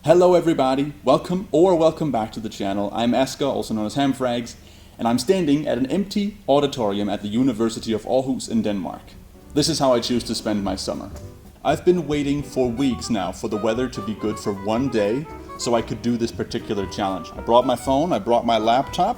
Hello everybody, welcome back to the channel. I'm Asger, also known as Hamfrags, and I'm standing at an empty auditorium at the University of Aarhus in Denmark. This is how I choose to spend my summer. I've been waiting for weeks now for the weather to be good for one day so I could do this particular challenge. I brought my phone, I brought my laptop,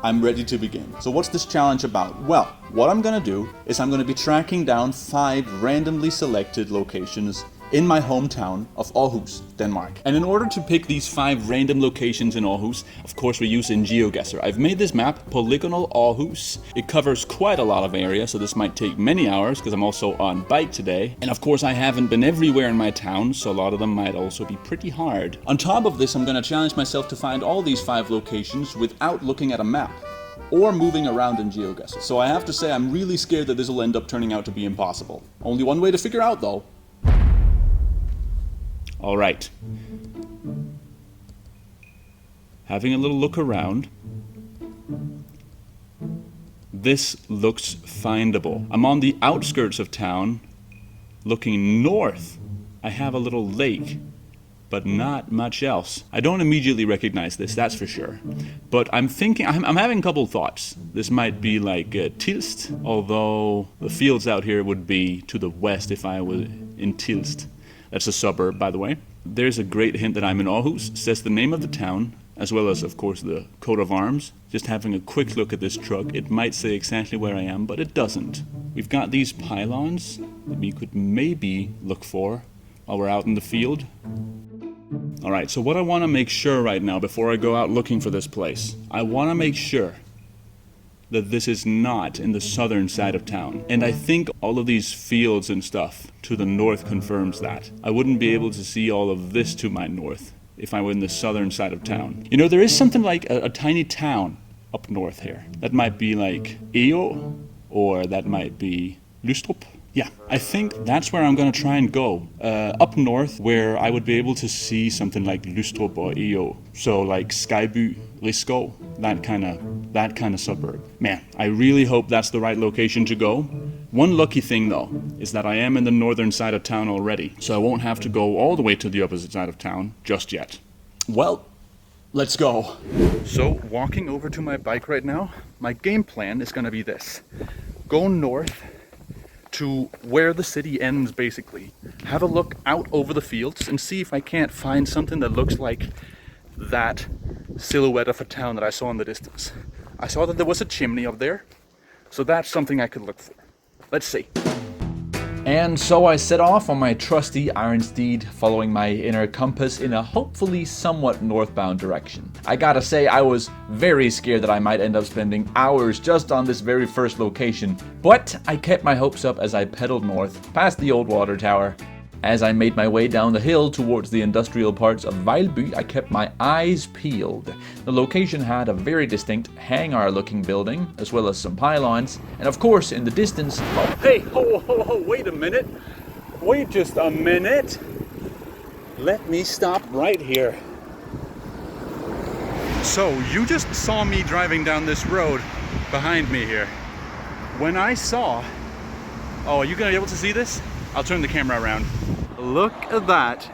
I'm ready to begin. So what's this challenge about? Well, what I'm gonna do is I'm gonna be tracking down 5 randomly selected locations in my hometown of Aarhus, Denmark. And in order to pick these 5 random locations in Aarhus, of course we're using GeoGuessr. I've made this map, Polygonal Aarhus. It covers quite a lot of area, so this might take many hours because I'm also on bike today. And of course I haven't been everywhere in my town, so a lot of them might also be pretty hard. On top of this, I'm gonna challenge myself to find all these 5 locations without looking at a map or moving around in GeoGuessr. So I have to say I'm really scared that this will end up turning out to be impossible. Only one way to figure out though. All right. Having a little look around. This looks findable. I'm on the outskirts of town, looking north. I have a little lake, but not much else. I don't immediately recognize this, that's for sure. But I'm thinking, I'm having a couple thoughts. This might be like Tilst, although the fields out here would be to the west if I were in Tilst. That's a suburb, by the way. There's a great hint that I'm in Aarhus. Says the name of the town, as well as, of course, the coat of arms. Just having a quick look at this truck, it might say exactly where I am, but it doesn't. We've got these pylons that we could maybe look for while we're out in the field. All right, so what I want to make sure right now, before I go out looking for this place, I want to make sure that this is not in the southern side of town. And I think all of these fields and stuff to the north confirms that. I wouldn't be able to see all of this to my north if I were in the southern side of town. You know, there is something like a tiny town up north here. That might be like Eo, or that might be Lystrup. Yeah, I think that's where I'm gonna try and go. Up north, where I would be able to see something like Lystrup or Eo. So like Skyby, Riskov, that kind of suburb. Man, I really hope that's the right location to go. One lucky thing though, is that I am in the northern side of town already, so I won't have to go all the way to the opposite side of town just yet. Well, let's go. So, walking over to my bike right now, my game plan is gonna be this. Go north to where the city ends, basically. Have a look out over the fields and see if I can't find something that looks like that silhouette of a town that I saw in the distance. I saw that there was a chimney up there, so that's something I could look for. Let's see. And so I set off on my trusty iron steed, following my inner compass in a hopefully somewhat northbound direction. I gotta say, I was very scared that I might end up spending hours just on this very first location, but I kept my hopes up as I pedaled north, past the old water tower. As I made my way down the hill towards the industrial parts of Vejlby, I kept my eyes peeled. The location had a very distinct hangar-looking building, as well as some pylons, and of course, in the distance... Oh, hey, ho, wait a minute. Wait just a minute. Let me stop right here. So, you just saw me driving down this road behind me here. When I saw... Oh, are you gonna be able to see this? I'll turn the camera around. Look at that.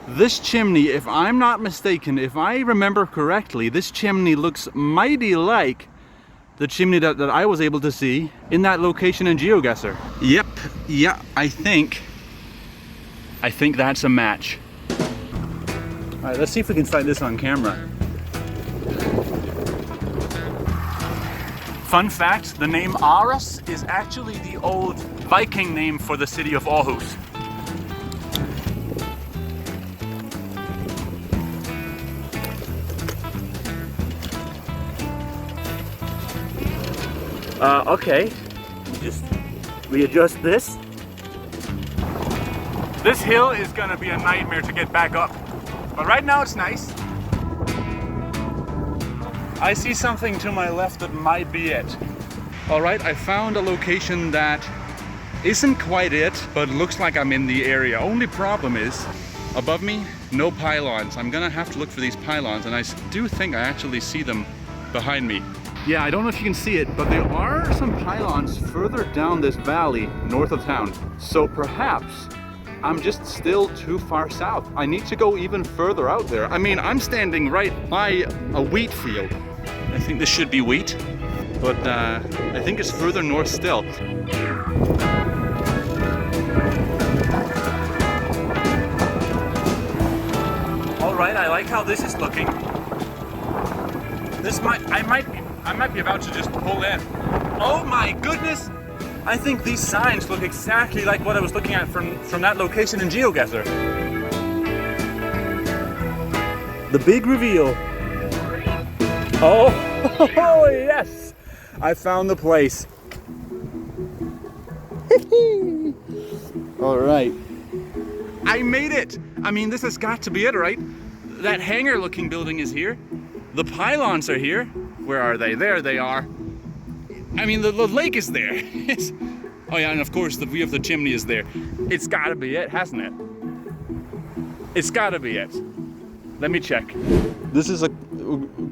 This chimney, if I'm not mistaken, if I remember correctly, this chimney looks mighty like the chimney that I was able to see in that location in GeoGuessr. Yep, yeah, I think that's a match. All right, let's see if we can find this on camera. Fun fact, the name Aarhus is actually the old Viking name for the city of Aarhus. Okay, just readjust this. This hill is gonna be a nightmare to get back up, but right now it's nice. I see something to my left that might be it. All right, I found a location that isn't quite it, but looks like I'm in the area. Only problem is, above me, no pylons. I'm gonna have to look for these pylons, and I do think I actually see them behind me. Yeah, I don't know if you can see it, but there are some pylons further down this valley north of town. So perhaps I'm just still too far south. I need to go even further out there. I mean, I'm standing right by a wheat field. I think this should be wheat, but I think it's further north still. All right, I like how this is looking. I might be about to just pull in. Oh my goodness! I think these signs look exactly like what I was looking at from that location in GeoGuessr. The big reveal. Oh, yes! I found the place. All right. I made it! I mean, this has got to be it, right? That hangar-looking building is here. The pylons are here. Where are they? There they are. I mean, the lake is there. Oh yeah, and of course the view of the chimney is there. It's gotta be it, hasn't it? It's gotta be it. Let me check. This is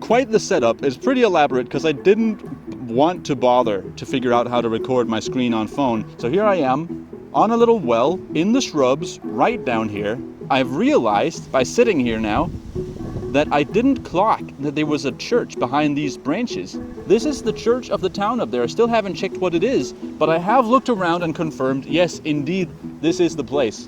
quite the setup. It's pretty elaborate because I didn't want to bother to figure out how to record my screen on phone. So here I am on a little well in the shrubs right down here. I've realized by sitting here now that I didn't clock that there was a church behind these branches. This is the church of the town up there. I still haven't checked what it is, but I have looked around and confirmed, yes, indeed, this is the place.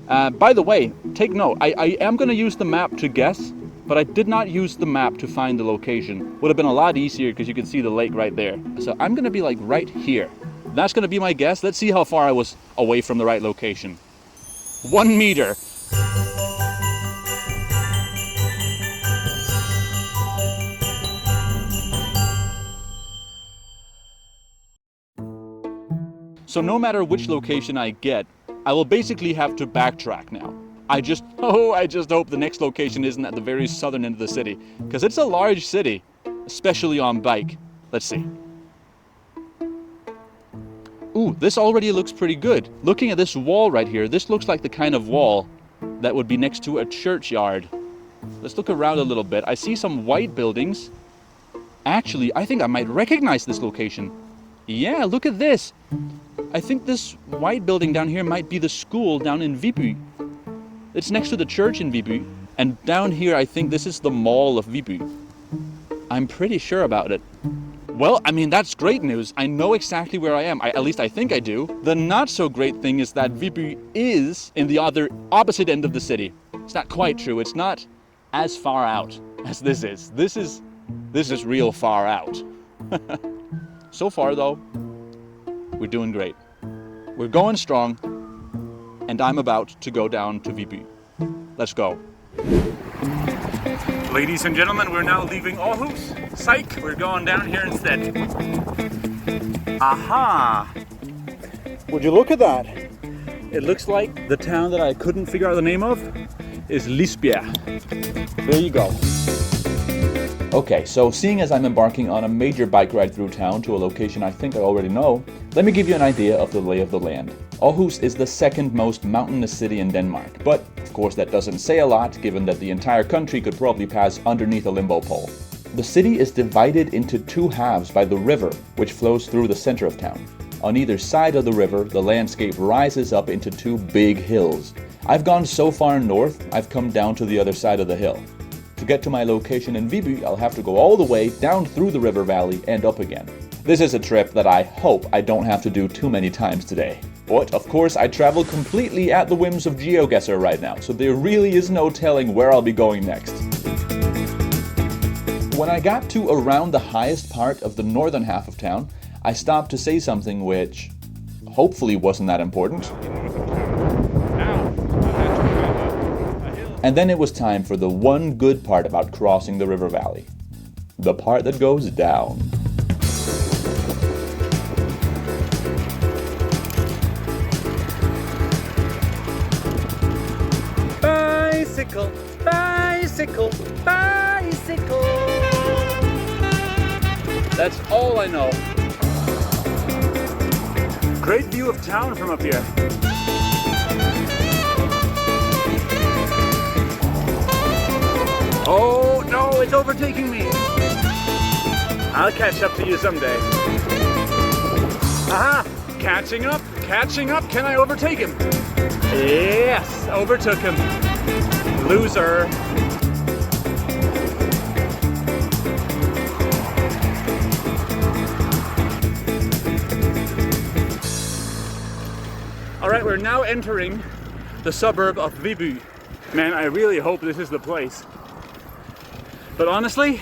By the way, take note, I am gonna use the map to guess, but I did not use the map to find the location. Would have been a lot easier because you can see the lake right there. So I'm gonna be like right here. That's gonna be my guess. Let's see how far I was away from the right location. 1 meter. So no matter which location I get, I will basically have to backtrack now. I just hope the next location isn't at the very southern end of the city, because it's a large city, especially on bike. Let's see. Ooh, this already looks pretty good. Looking at this wall right here, this looks like the kind of wall that would be next to a churchyard. Let's look around a little bit. I see some white buildings. Actually, I think I might recognize this location. Yeah, look at this. I think this white building down here might be the school down in Viby. It's next to the church in Viby. And down here, I think this is the mall of Viby. I'm pretty sure about it. Well, I mean, that's great news. I know exactly where I am. At least I think I do. The not so great thing is that Viby is in the opposite end of the city. It's not quite true. It's not as far out as this is. This is real far out. So far, though, we're doing great. We're going strong, and I'm about to go down to Viby. Let's go. Ladies and gentlemen, we're now leaving Aarhus. Psych, we're going down here instead. Aha! Would you look at that? It looks like the town that I couldn't figure out the name of is Lisbjerg. There you go. Okay, so seeing as I'm embarking on a major bike ride through town to a location I think I already know, let me give you an idea of the lay of the land. Aarhus is the second most mountainous city in Denmark, but of course that doesn't say a lot given that the entire country could probably pass underneath a limbo pole. The city is divided into two halves by the river, which flows through the center of town. On either side of the river, the landscape rises up into two big hills. I've gone so far north, I've come down to the other side of the hill. To get to my location in Viby, I'll have to go all the way down through the river valley and up again. This is a trip that I hope I don't have to do too many times today. But, of course, I travel completely at the whims of GeoGuessr right now, so there really is no telling where I'll be going next. When I got to around the highest part of the northern half of town, I stopped to say something which hopefully wasn't that important. And then it was time for the one good part about crossing the river valley. The part that goes down. Bicycle, bicycle, bicycle. That's all I know. Great view of town from up here. Oh no, it's overtaking me. I'll catch up to you someday. Aha, catching up. Catching up, can I overtake him? Yes, overtook him. Loser. All right, we're now entering the suburb of Vibu. Man, I really hope this is the place. But honestly,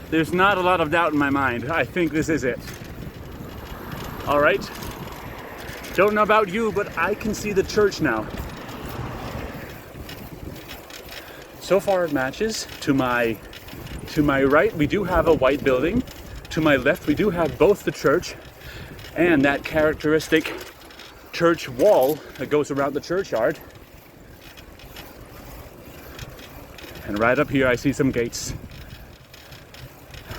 there's not a lot of doubt in my mind. I think this is it. All right. Don't know about you, but I can see the church now. So far it matches. To my right, we do have a white building. To my left, we do have both the church and that characteristic church wall that goes around the churchyard. And right up here I see some gates.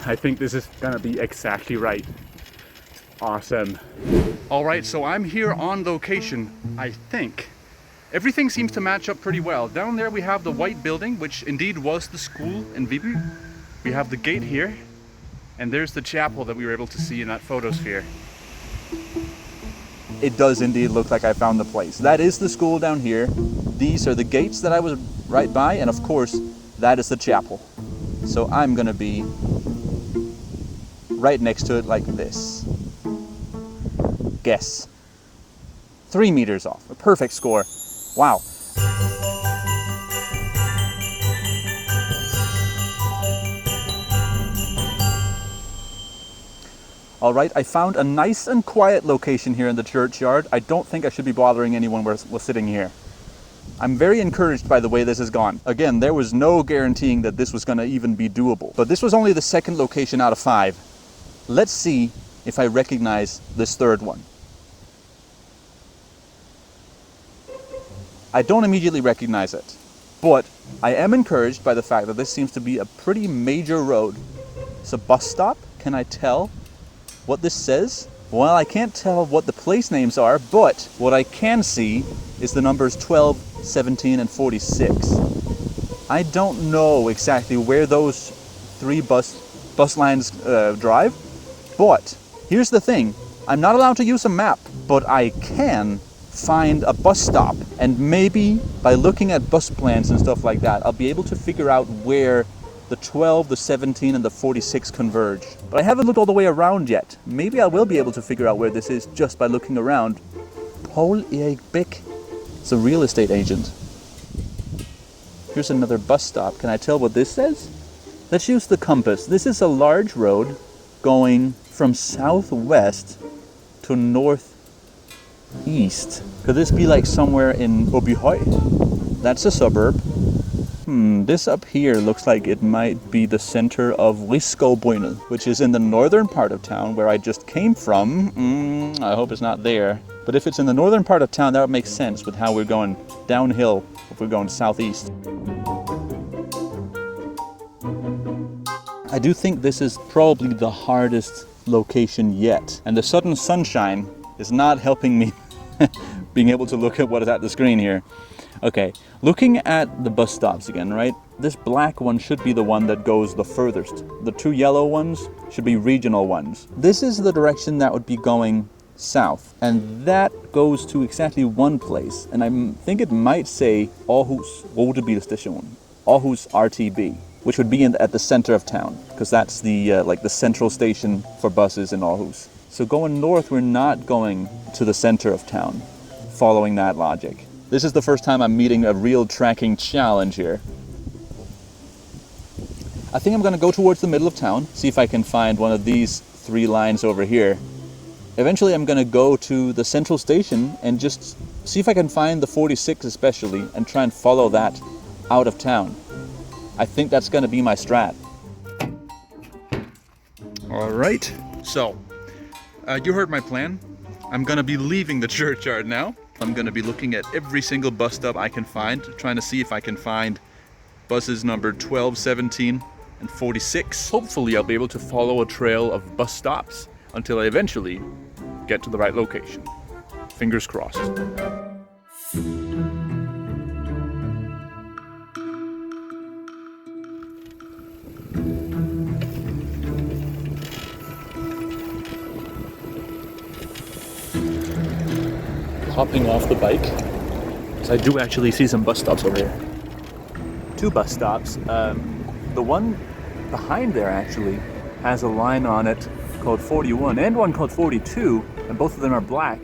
I think this is gonna be exactly right. Awesome. All right, so I'm here on location, I think. Everything seems to match up pretty well. Down there we have the white building, which indeed was the school in Vibu. We have the gate here, and there's the chapel that we were able to see in that photosphere. It does indeed look like I found the place. That is the school down here. These are the gates that I was right by, and of course, that is the chapel. So I'm gonna be right next to it like this. Guess. 3 meters off, a perfect score. Wow. All right, I found a nice and quiet location here in the churchyard. I don't think I should be bothering anyone while sitting here. I'm very encouraged by the way this has gone. Again, there was no guaranteeing that this was gonna even be doable, but this was only the second location out of 5. Let's see if I recognize this third one. I don't immediately recognize it, but I am encouraged by the fact that this seems to be a pretty major road. It's a bus stop. Can I tell what this says? Well, I can't tell what the place names are, but what I can see is the numbers 12, 17, and 46. I don't know exactly where those 3 bus lines drive, but here's the thing. I'm not allowed to use a map, but I can find a bus stop, and maybe by looking at bus plans and stuff like that, I'll be able to figure out where the 12, the 17, and the 46 converge. But I haven't looked all the way around yet. Maybe I will be able to figure out where this is just by looking around. Paul Erik Beck. It's a real estate agent. Here's another bus stop. Can I tell what this says? Let's use the compass. This is a large road going from southwest to northeast. Could this be like somewhere in Åbyhøj? That's a suburb. This up here looks like it might be the center of Riskåbrynet, which is in the northern part of town where I just came from. I hope it's not there. But if it's in the northern part of town, that would make sense with how we're going downhill if we're going southeast. I do think this is probably the hardest location yet. And the sudden sunshine is not helping me being able to look at what is at the screen here. Okay, looking at the bus stops again, right? This black one should be the one that goes the furthest. The 2 yellow ones should be regional ones. This is the direction that would be going south, and that goes to exactly one place, and I think it might say Aarhus Rutebilstation, Aarhus RTB, which would be at the center of town, because that's the like the central station for buses in Aarhus. So going north, we're not going to the center of town, following that logic. This is the first time I'm meeting a real tracking challenge here. I think I'm gonna go towards the middle of town, see if I can find one of these 3 lines over here. Eventually I'm gonna go to the central station and just see if I can find the 46 especially and try and follow that out of town. I think that's gonna be my strat. All right, so you heard my plan. I'm gonna be leaving the churchyard now. I'm gonna be looking at every single bus stop I can find, trying to see if I can find buses number 12, 17, and 46. Hopefully I'll be able to follow a trail of bus stops until I eventually get to the right location. Fingers crossed. hopping off the bike, because I do actually see some bus stops over here. 2 bus stops. The one behind there actually has a line on it called 41 and one called 42, and both of them are black.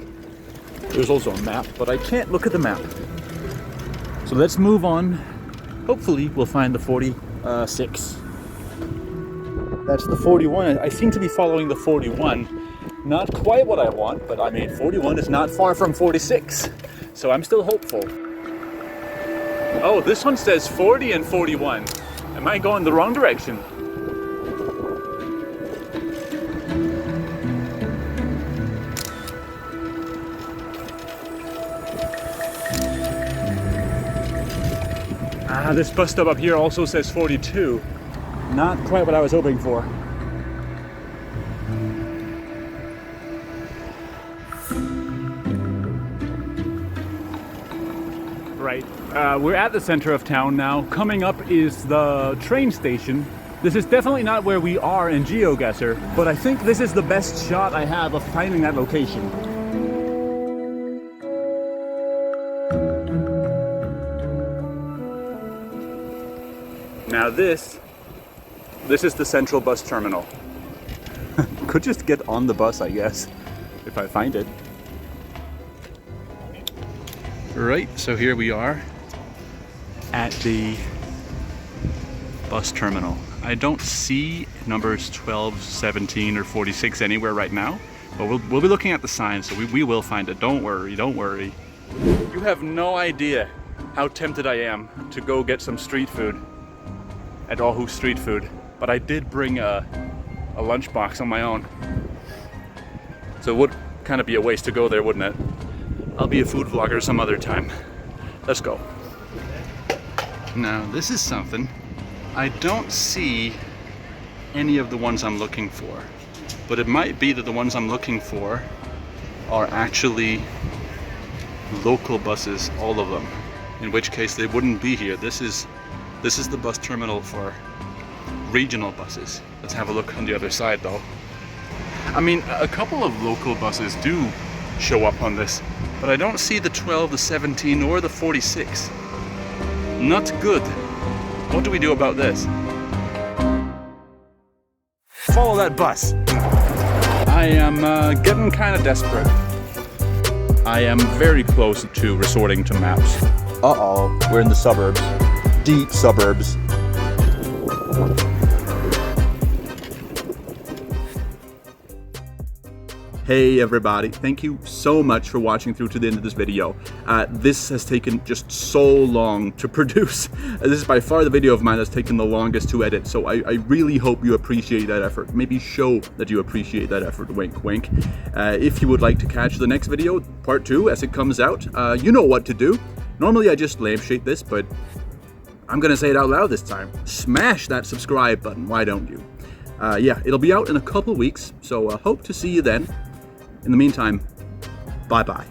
There's also a map, but I can't look at the map. So let's move on. Hopefully we'll find the 46. That's the 41. I seem to be following the 41. Not quite what I want, but I mean 41 is not far from 46. So I'm still hopeful. Oh, this one says 40 and 41. Am I going the wrong direction? This bus stop up here also says 42. Not quite what I was hoping for. Right, we're at the center of town now. Coming up is the train station. This is definitely not where we are in GeoGuessr, but I think this is the best shot I have of finding that location. Now this is the central bus terminal. Could just get on the bus, I guess, if I find it. Right, so here we are at the bus terminal. I don't see numbers 12, 17, or 46 anywhere right now, but we'll be looking at the sign, so we will find it. Don't worry, don't worry. You have no idea how tempted I am to go get some street food at Aarhus Street Food, but I did bring a lunchbox on my own. So it would kind of be a waste to go there, wouldn't it? I'll be a food vlogger some other time. Let's go. Now this is something. I don't see any of the ones I'm looking for, but it might be that the ones I'm looking for are actually local buses, all of them, in which case they wouldn't be here. This is the bus terminal for regional buses. Let's have a look on the other side though. I mean, a couple of local buses do show up on this, but I don't see the 12, the 17, or the 46. Not good. What do we do about this? Follow that bus. I am getting kind of desperate. I am very close to resorting to maps. Uh-oh, we're in the suburbs. Deep suburbs. Hey everybody, thank you so much for watching through to the end of this video. This has taken just so long to produce. This is by far the video of mine that's taken the longest to edit, so I really hope you appreciate that effort. Maybe show that you appreciate that effort, wink wink. If you would like to catch the next video, part 2, as it comes out, you know what to do. Normally I just lampshade this, but I'm gonna say it out loud this time. Smash that subscribe button, why don't you? Yeah, it'll be out in a couple weeks, so hope to see you then. In the meantime, bye-bye.